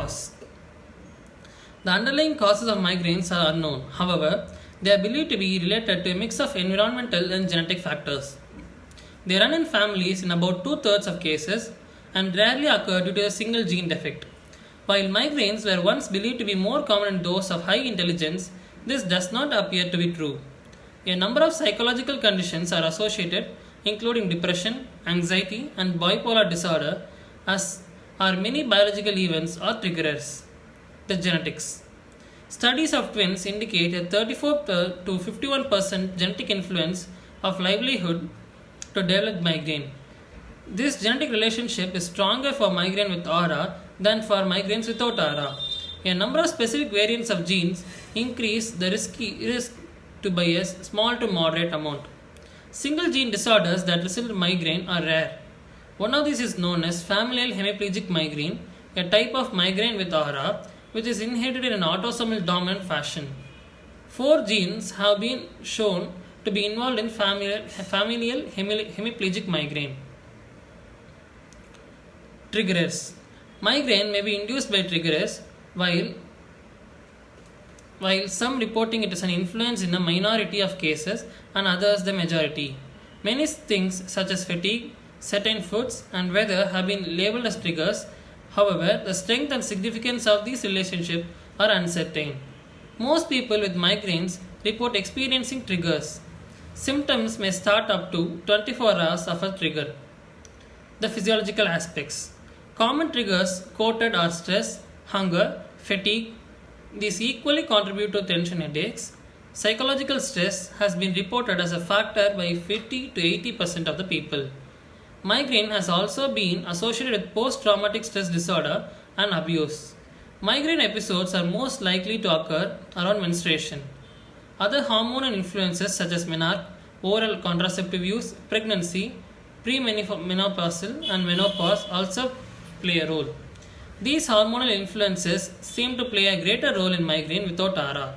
cause. The underlying causes of migraines are unknown. However, they are believed to be related to a mix of environmental and genetic factors. They run in families in about two-thirds of cases and rarely occur due to a single gene defect. While migraines were once believed to be more common in those of high intelligence, this does not appear to be true. A number of psychological conditions are associated, including depression, anxiety, and bipolar disorder, as are many biological events or triggerers. The genetics. Studies of twins indicate a 34 to 51% genetic influence of livelihood to develop migraine. This genetic relationship is stronger for migraine with aura than for migraines without aura. A number of specific variants of genes increase the risk to by a small to moderate amount. Single gene disorders that result in migraine are rare. One of these is known as familial hemiplegic migraine, a type of migraine with aura which is inherited in an autosomal dominant fashion. 4 genes have been shown to be involved in familial hemiplegic migraine. Triggerers. Migraine may be induced by triggerers, while some reporting it as an influence in a minority of cases and others the majority. Many things such as fatigue, certain foods, and weather have been labeled as triggers. However, the strength and significance of these relationships are uncertain. Most people with migraines report experiencing triggers. Symptoms may start up to 24 hours of a trigger. The physiological aspects. Common triggers quoted are stress, hunger, fatigue. These equally contribute to tension headaches. Psychological stress has been reported as a factor by 50 to 80% of the people. Migraine has also been associated with post-traumatic stress disorder and abuse. Migraine episodes are most likely to occur around menstruation. Other hormonal influences such as menarche, oral contraceptive use, pregnancy, premenopausal and menopause also play a role. These hormonal influences seem to play a greater role in migraine without aura.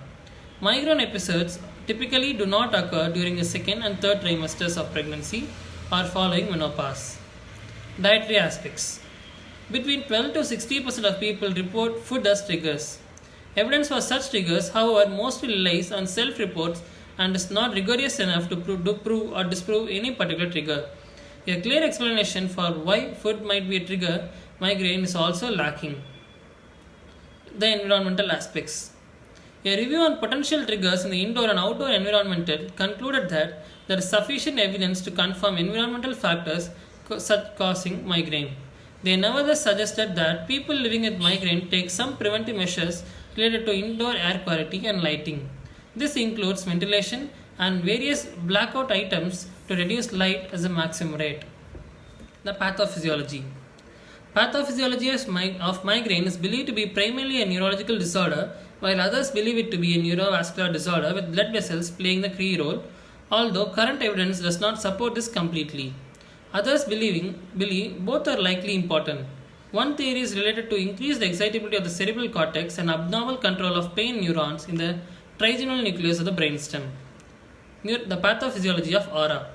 Migraine episodes typically do not occur during the second and third trimesters of pregnancy or following menopause. Dietary aspects. Between 12 to 60% of people report food as triggers. Evidence for such triggers, however, mostly relies on self-reports and is not rigorous enough to prove or disprove any particular trigger. A clear explanation for why food might be a trigger migraine is also lacking. The environmental aspects. A review on potential triggers in the indoor and outdoor environment concluded that there is sufficient evidence to confirm environmental factors causing migraine. They nevertheless suggested that people living with migraine take some preventive measures related to indoor air quality and lighting. This includes ventilation and various blackout items to reduce light as a maximum rate. The pathophysiology. Pathophysiology of migraine is believed to be primarily a neurological disorder, while others believe it to be a neurovascular disorder with blood vessels playing the key role, although current evidence does not support this completely. Others believe both are likely important. One theory is related to increased excitability of the cerebral cortex and abnormal control of pain neurons in the trigeminal nucleus of the brainstem. The pathophysiology of aura.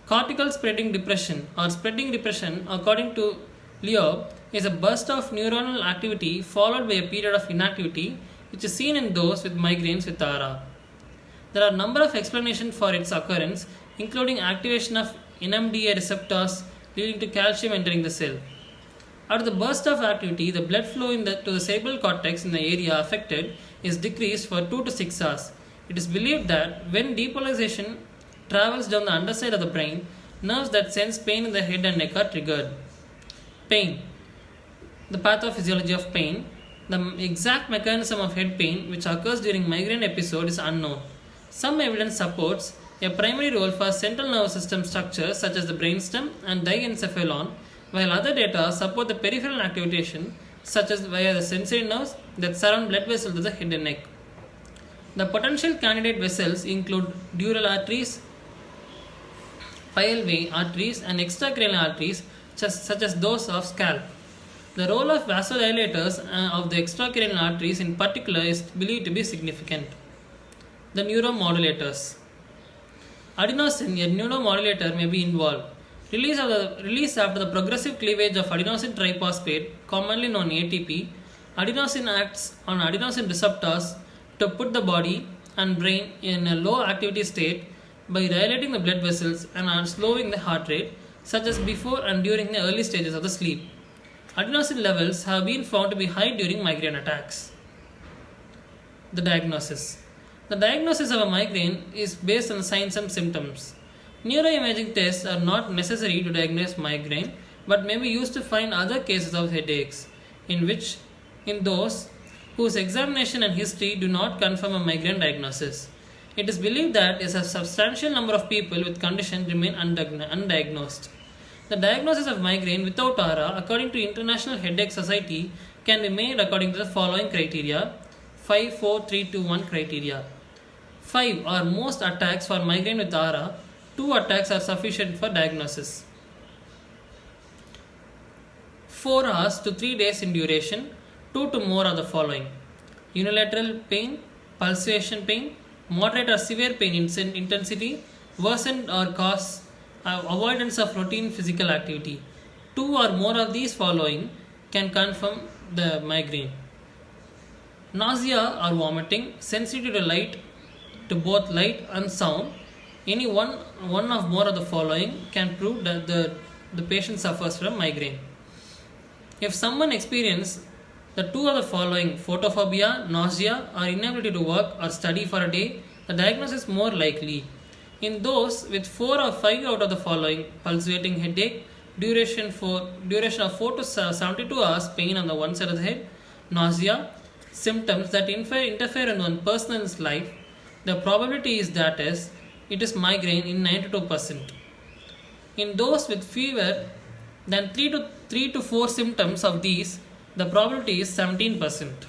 Cortical spreading depression or spreading depression, according to Leo, is a burst of neuronal activity followed by a period of inactivity, which is seen in those with migraines with aura. There are a number of explanations for its occurrence, including activation of NMDA receptors leading to calcium entering the cell. After the burst of activity, the blood flow to the cerebral cortex in the area affected is decreased for 2 to 6 hours. It is believed that when depolarization travels down the underside of the brain, nerves that sense pain in the head and neck are triggered. Pain. The pathophysiology of pain. The exact mechanism of head pain which occurs during migraine episode is unknown. Some evidence supports a primary role for central nervous system structures such as the brainstem and diencephalon, while other data support the peripheral activation such as via the sensory nerves that surround blood vessels to the head and neck. The potential candidate vessels include dural arteries, pile vein arteries, and extracranial arteries such as those of scalp. The role of vasodilators of the extracranial arteries in particular is believed to be significant. The neuromodulators. Adenosine, a neuromodulator, may be involved. Release after the progressive cleavage of adenosine triphosphate, commonly known ATP, Adenosine acts on adenosine receptors to put the body and brain in a low activity state by dilating the blood vessels and slowing the heart rate, such as before and during the early stages of the sleep. Adenosine levels have been found to be high during migraine attacks. The diagnosis. The diagnosis of a migraine is based on the signs and symptoms. Neuroimaging tests are not necessary to diagnose migraine but may be used to find other cases of headaches in those whose examination and history do not confirm a migraine diagnosis. It is believed that a substantial number of people with condition remain undiagnosed. The diagnosis of migraine without aura, according to International Headache Society, can be made according to the following criteria: 5, 4, 3, 2, 1 criteria. 5 are most attacks for migraine with aura. 2 attacks are sufficient for diagnosis. 4 hours to 3 days in duration. 2 to more are the following: unilateral pain, pulsation pain, moderate or severe pain in intensity, worsened or cause avoidance of routine physical activity. 2 or more of these following can confirm the migraine: nausea or vomiting, sensitive to both light and sound. Any one of more of the following can prove that the patient suffers from migraine. If someone experiences the 2 of the following, photophobia, nausea, or inability to work or study for a day, the diagnosis is more likely. In those with 4 or 5 out of the following, pulsating headache, duration of 4 to 72 hours, pain on the one side of the head, nausea, symptoms that interfere in one person's life, the probability is that it is migraine in 92%. In those with fewer than 3 to 4 symptoms of these, the probability is 17%.